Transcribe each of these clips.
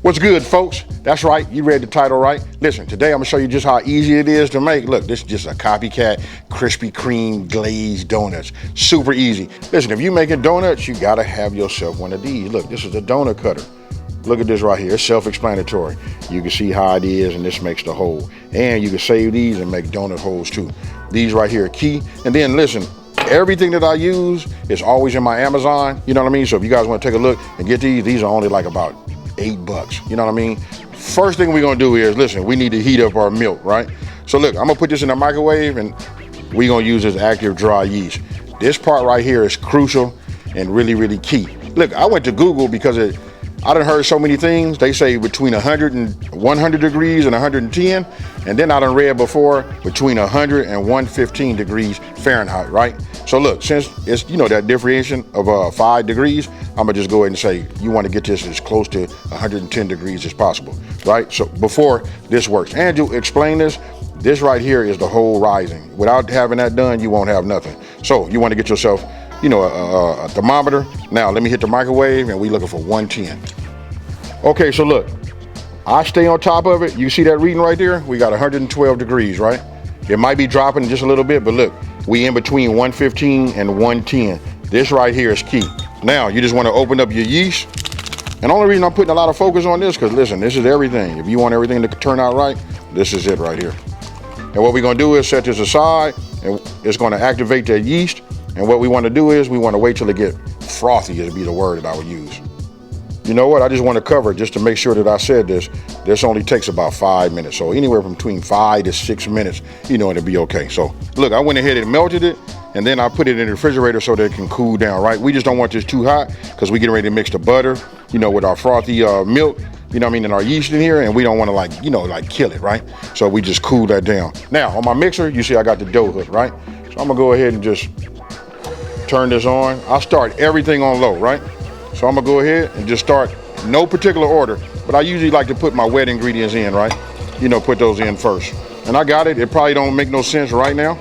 What's good, folks? That's right, you read the title right. Listen, today I'm gonna show you just how easy it is to make. Look, this is just a copycat Krispy Kreme glazed donuts. Super easy. Listen, if you're making donuts, you gotta have yourself one of these. Look, this is a donut cutter. Look at this right here, it's self-explanatory. You can see how it is, and this makes the hole. And you can save these and make donut holes too. These right here are key. And then listen, everything that I use is always in my Amazon, you know what I mean? So if you guys wanna take a look and get these are only like about $8, you know what I mean? First thing we're gonna do is, listen, we need to heat up our milk, right? So look, I'm gonna put this in the microwave and we're gonna use this active dry yeast. This part right here is crucial and really, really key. Look, I went to Google because I done heard so many things. They say between 100 degrees and 110, and then I done read before between 100 and 115 degrees Fahrenheit, right? So look, since it's, you know, that differentiation of 5 degrees, I'm gonna just go ahead and say you wanna get this as close to 110 degrees as possible, right? So before this works, Andrew, explain this. This right here is the whole rising. Without having that done, you won't have nothing. So you wanna get yourself, you know, a thermometer. Now let me hit the microwave and we looking for 110. Okay, so look, I stay on top of it. You see that reading right there? We got 112 degrees, right? It might be dropping just a little bit, but look, we in between 115 and 110. This right here is key. Now, you just wanna open up your yeast. And the only reason I'm putting a lot of focus on this, because listen, this is everything. If you want everything to turn out right, this is it right here. And what we're gonna do is set this aside, and it's gonna activate that yeast. And what we wanna do is, we wanna wait till it get frothy, is be the word that I would use. You know what, I just wanna cover it just to make sure that I said this. This only takes about 5 minutes. So anywhere from between 5 to 6 minutes, you know, it'll be okay. So look, I went ahead and melted it, and then I put it in the refrigerator so that it can cool down, right? We just don't want this too hot because we're getting ready to mix the butter, you know, with our frothy milk, you know what I mean, and our yeast in here, and we don't wanna like, you know, like kill it, right? So we just cool that down. Now, on my mixer, you see I got the dough hook, right? So I'm gonna go ahead and just turn this on. I'll start everything on low, right? So I'm gonna go ahead and just start, no particular order, but I usually like to put my wet ingredients in, right? You know, put those in first. And I got it, it probably don't make no sense right now.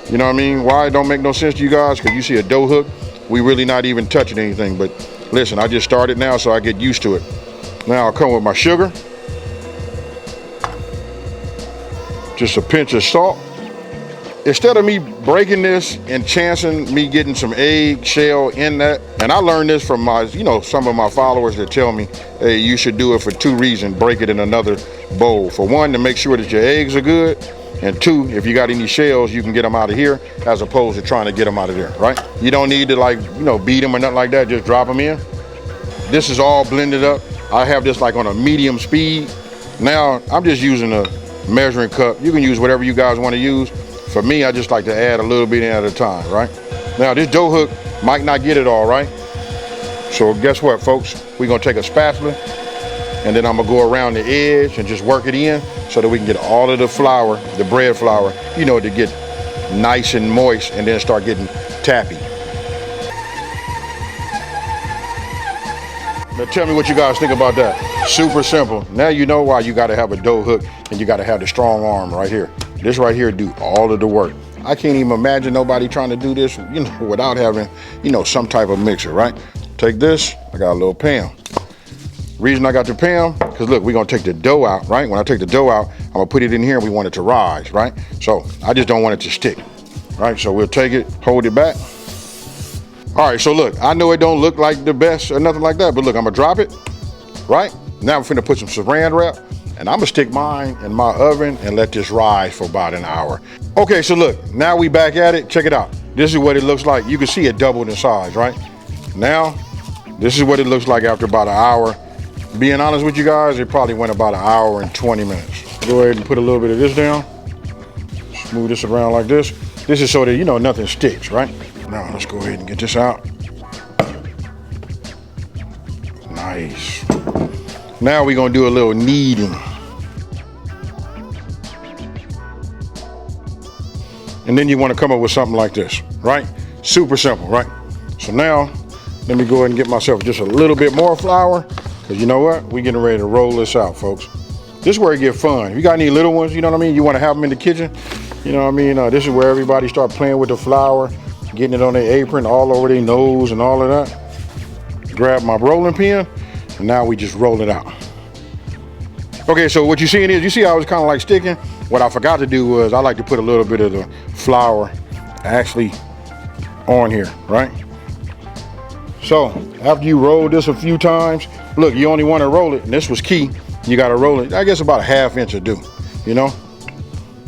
You know what I mean? Why it don't make no sense to you guys? Because you see a dough hook, we really not even touching anything, but listen, I just started now so I get used to it. Now I'll come with my sugar. Just a pinch of salt. Instead of me breaking this and chancing me getting some egg shell in that, and I learned this from my, you know, some of my followers that tell me, hey, you should do it for 2 reasons. Break it in another bowl. For one, to make sure that your eggs are good, and 2, if you got any shells, you can get them out of here as opposed to trying to get them out of there, right? You don't need to like, you know, beat them or nothing like that, just drop them in. This is all blended up. I have this like on a medium speed. Now, I'm just using a measuring cup. You can use whatever you guys want to use. For me, I just like to add a little bit in at a time, right? Now, this dough hook might not get it all, right? So guess what, folks? We're gonna take a spatula, and then I'm gonna go around the edge and just work it in so that we can get all of the flour, the bread flour, you know, to get nice and moist and then start getting tappy. Now tell me what you guys think about that. Super simple. Now you know why you gotta have a dough hook and you gotta have the strong arm right here. This right here do all of the work. I can't even imagine nobody trying to do this, you know, without having, you know, some type of mixer, right? Take this, I got a little pan. Reason I got the pan, because look, we're gonna take the dough out, right? When I take the dough out, I'm gonna put it in here and we want it to rise, right? So I just don't want it to stick, right? So we'll take it, hold it back. All right, so look, I know it don't look like the best or nothing like that, but look, I'm gonna drop it, right? Now I'm finna put some saran wrap, and I'm gonna stick mine in my oven and let this rise for about an hour. Okay, so look, now we back at it, check it out. This is what it looks like. You can see it doubled in size, right? Now, this is what it looks like after about an hour. Being honest with you guys, it probably went about an hour and 20 minutes. Go ahead and put a little bit of this down. Smooth this around like this. This is so that, you know, nothing sticks, right? Now, let's go ahead and get this out. Nice. Now we're gonna do a little kneading. And then you wanna come up with something like this, right? Super simple, right? So now, let me go ahead and get myself just a little bit more flour, because you know what? We're getting ready to roll this out, folks. This is where it gets fun. If you got any little ones, you know what I mean? You wanna have them in the kitchen, you know what I mean? This is where everybody start playing with the flour, getting it on their apron, all over their nose and all of that. Grab my rolling pin, and now we just roll it out. Okay, so what you're seeing is, you see how it's kind of like sticking? What I forgot to do was I like to put a little bit of the flour actually on here, right? So after you roll this a few times, look, you only want to roll it, and this was key. You got to roll it, I guess about a ½ inch will do, you know?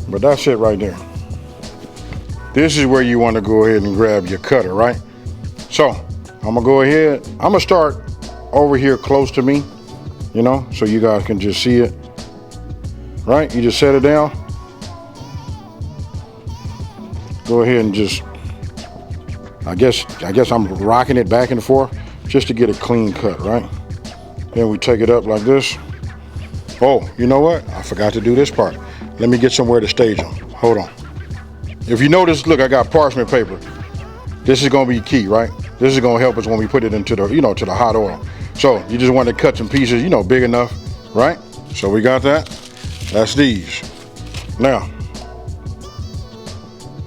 But that's it right there. This is where you want to go ahead and grab your cutter, right? So I'm gonna go ahead, I'm gonna start over here close to me, you know, so you guys can just see it, right? You just set it down. Go ahead and just, I guess I'm rocking it back and forth just to get a clean cut, right? Then we take it up like this. Oh, you know what? I forgot to do this part. Let me get somewhere to stage them. Hold on. If you notice, look, I got parchment paper. This is gonna be key, right? This is gonna help us when we put it into the, you know, to the hot oil. So you just want to cut some pieces, you know, big enough, right? So we got that. That's these. Now,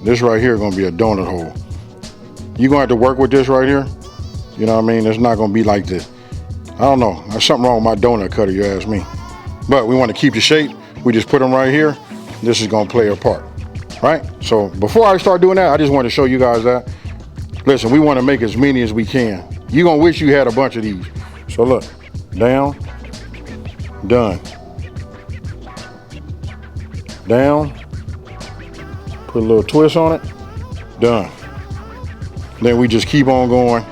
this right here is gonna be a donut hole. You're gonna have to work with this right here. You know what I mean? It's not gonna be like this. I don't know. There's something wrong with my donut cutter, you ask me. But we want to keep the shape. We just put them right here. This is gonna play a part, right? So before I start doing that, I just want to show you guys that. Listen, we want to make as many as we can. You're gonna wish you had a bunch of these. So look, down, done. Down, put a little twist on it, done. Then we just keep on going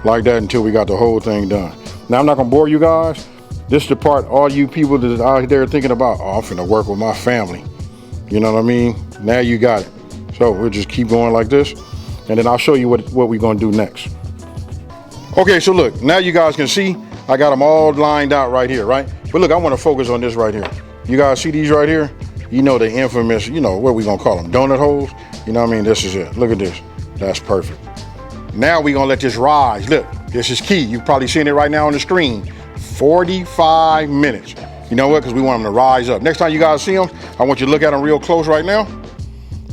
like that until we got the whole thing done. Now I'm not gonna bore you guys. This is the part all you people that are out there thinking about, oh, I'm finna work with my family. You know what I mean? Now you got it. So we'll just keep going like this, and then I'll show you what we're gonna do next. Okay, so look, now you guys can see I got them all lined out right here, right? But look, I wanna focus on this right here. You guys see these right here? You know the infamous, you know, what we gonna call them, donut holes? You know what I mean? This is it, look at this, that's perfect. Now we gonna let this rise. Look, this is key. You've probably seen it right now on the screen. 45 minutes. You know what? Because we want them to rise up. Next time you guys see them, I want you to look at them real close right now.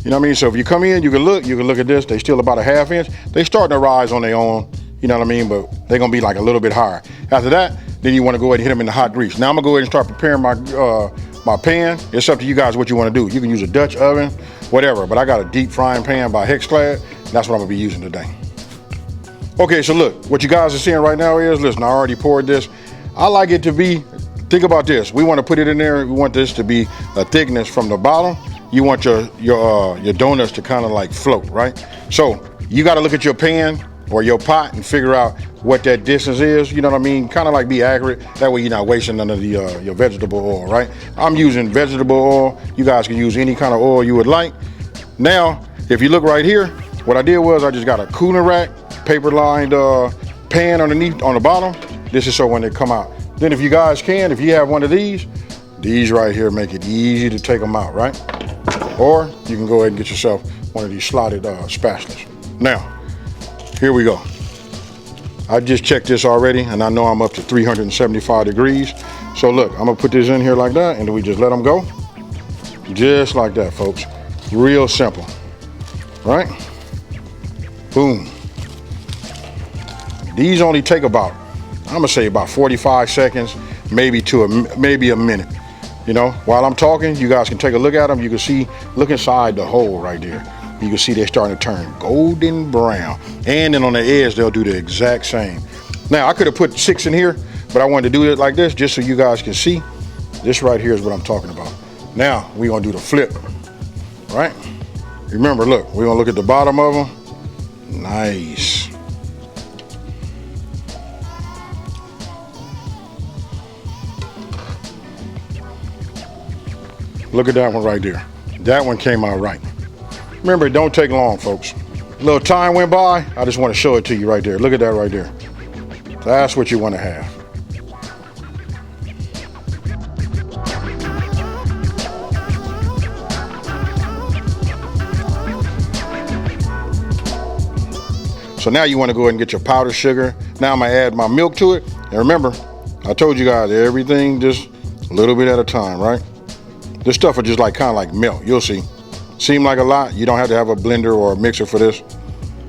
You know what I mean? So if you come in, you can look at this. They still about a ½ inch. They starting to rise on their own. You know what I mean? But they're gonna be like a little bit higher. After that, then you want to go ahead and hit them in the hot grease. Now I'm gonna go ahead and start preparing my pan. It's up to you guys what you want to do. You can use a Dutch oven, whatever. But I got a deep frying pan by Hexclad. That's what I'm gonna be using today. Okay, so look, what you guys are seeing right now is, listen, I already poured this. I like it to be, think about this. We want to put it in there. We want this to be a thickness from the bottom. You want your donuts to kind of like float, right? So you got to look at your pan or your pot and figure out what that distance is. You know what I mean? Kind of like be accurate. That way you're not wasting none of the your vegetable oil, right? I'm using vegetable oil. You guys can use any kind of oil you would like. Now, if you look right here, what I did was I just got a cooling rack, paper lined pan underneath on the bottom. This is so when they come out. Then if you guys can, if you have one of these right here make it easy to take them out, right? Or you can go ahead and get yourself one of these slotted spatulas. Now, here we go. I just checked this already and I know I'm up to 375 degrees. So look, I'm gonna put this in here like that and then we just let them go. Just like that, folks. Real simple, right? Boom. These only take about, I'm gonna say about 45 seconds, maybe a minute. You know, while I'm talking, you guys can take a look at them. You can see, look inside the hole right there. You can see they're starting to turn golden brown. And then on the edge, they'll do the exact same. Now, I could have put 6 in here, but I wanted to do it like this just so you guys can see. This right here is what I'm talking about. Now, we're gonna do the flip, right? Remember, look, we're gonna look at the bottom of them. Nice. Look at that one right there. That one came out right. Remember, it don't take long, folks. A little time went by. I just want to show it to you right there. Look at that right there. That's what you want to have. So now you want to go ahead and get your powdered sugar. Now I'm gonna add my milk to it. And remember, I told you guys everything just a little bit at a time, right? This stuff will just like kind of like melt. You'll see. Seem like a lot. You don't have to have a blender or a mixer for this.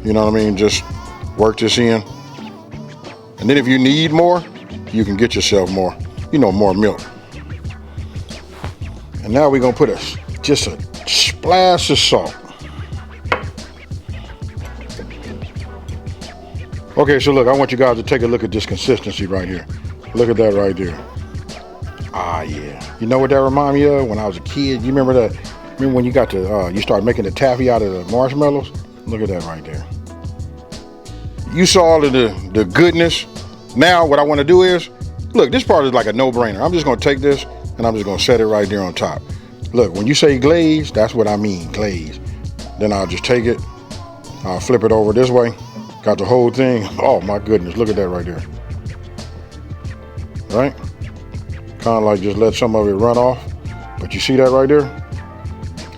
You know what I mean? Just work this in. And then if you need more, you can get yourself more, you know, more milk. And now we're gonna put just a splash of salt. Okay, so look, I want you guys to take a look at this consistency right here. Look at that right there. Ah, yeah. You know what that remind me of? When I was a kid, you remember that? Remember when you got to, you started making the taffy out of the marshmallows? Look at that right there. You saw all of the goodness. Now what I want to do is, look, this part is like a no-brainer. I'm just gonna take this and I'm just gonna set it right there on top. Look, when you say glaze, that's what I mean, glaze. Then I'll just take it, I'll flip it over this way. Got the whole thing. Oh my goodness, look at that right there. Right? Kind of like just let some of it run off. But you see that right there?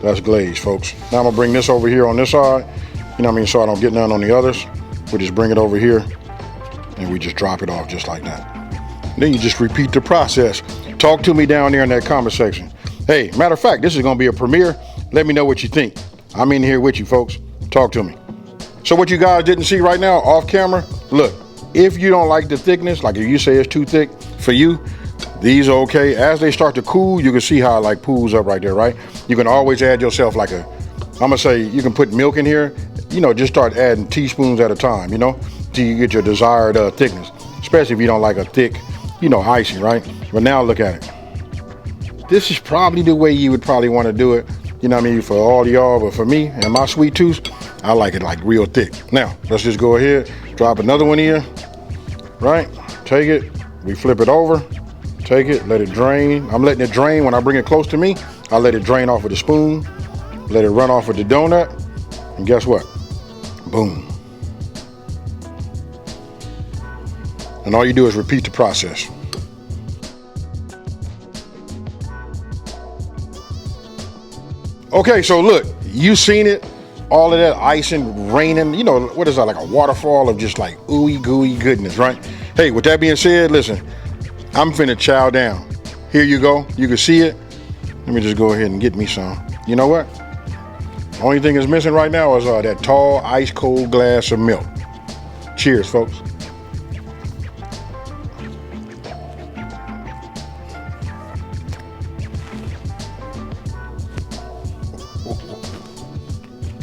That's glaze, folks. Now I'm gonna bring this over here on this side. You know what I mean? So I don't get none on the others. We just bring it over here and we just drop it off just like that. Then you just repeat the process. Talk to me down there in that comment section. Hey, matter of fact, this is gonna be a premiere. Let me know what you think. I'm in here with you, folks. Talk to me. So what you guys didn't see right now off camera, look, if you don't like the thickness, like if you say it's too thick for you, these are okay. As they start to cool, you can see how it like pools up right there, right? You can always add yourself like I'm gonna say you can put milk in here, you know, just start adding teaspoons at a time, you know, till you get your desired thickness, especially if you don't like a thick, you know, icing, right? But now look at it. This is probably the way you would probably want to do it, you know what I mean, for all y'all, but for me and my sweet tooth, I like it like real thick. Now, let's just go ahead, drop another one in, right? Take it, we flip it over, take it, let it drain. I'm letting it drain when I bring it close to me. I let it drain off with the spoon, let it run off with the donut, and guess what? Boom. And all you do is repeat the process. Okay, so look, you seen it, all of that icing, raining, you know, what is that, like a waterfall of just like ooey gooey goodness, right? Hey, with that being said, listen, I'm finna chow down. Here you go, you can see it. Let me just go ahead and get me some. You know what? Only thing that's missing right now is that tall, ice cold glass of milk. Cheers, folks.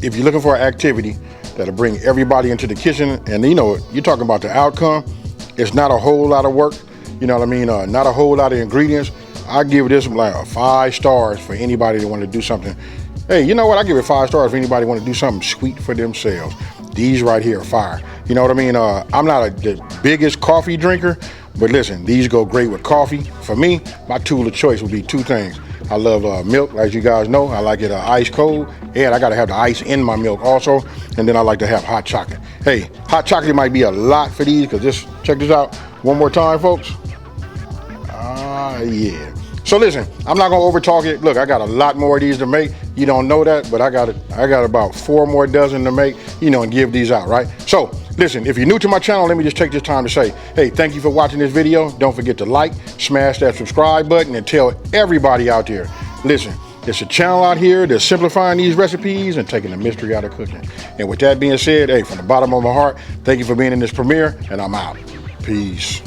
If you're looking for an activity that'll bring everybody into the kitchen, and you know, you're talking about the outcome, it's not a whole lot of work, you know what I mean? Not a whole lot of ingredients. I give this like 5 stars for anybody that want to do something. Hey, you know what? I give it 5 stars for anybody want to do something sweet for themselves. These right here are fire. You know what I mean? I'm not the biggest coffee drinker, but listen, these go great with coffee. For me, my tool of choice would be 2 things. I love milk, as you guys know. I like it ice cold, and I gotta have the ice in my milk also. And then I like to have hot chocolate. Hey, hot chocolate might be a lot for these, because this, check this out one more time, folks. Yeah. So listen, I'm not gonna over talk it. Look, I got a lot more of these to make. You don't know that, but I got about 4 more dozen to make, you know, and give these out, right? So listen, if you're new to my channel, let me just take this time to say, hey, thank you for watching this video. Don't forget to like, smash that subscribe button, and tell everybody out there, listen, it's a channel out here that's simplifying these recipes and taking the mystery out of cooking. And with that being said, hey, from the bottom of my heart, thank you for being in this premiere, and I'm out. Peace.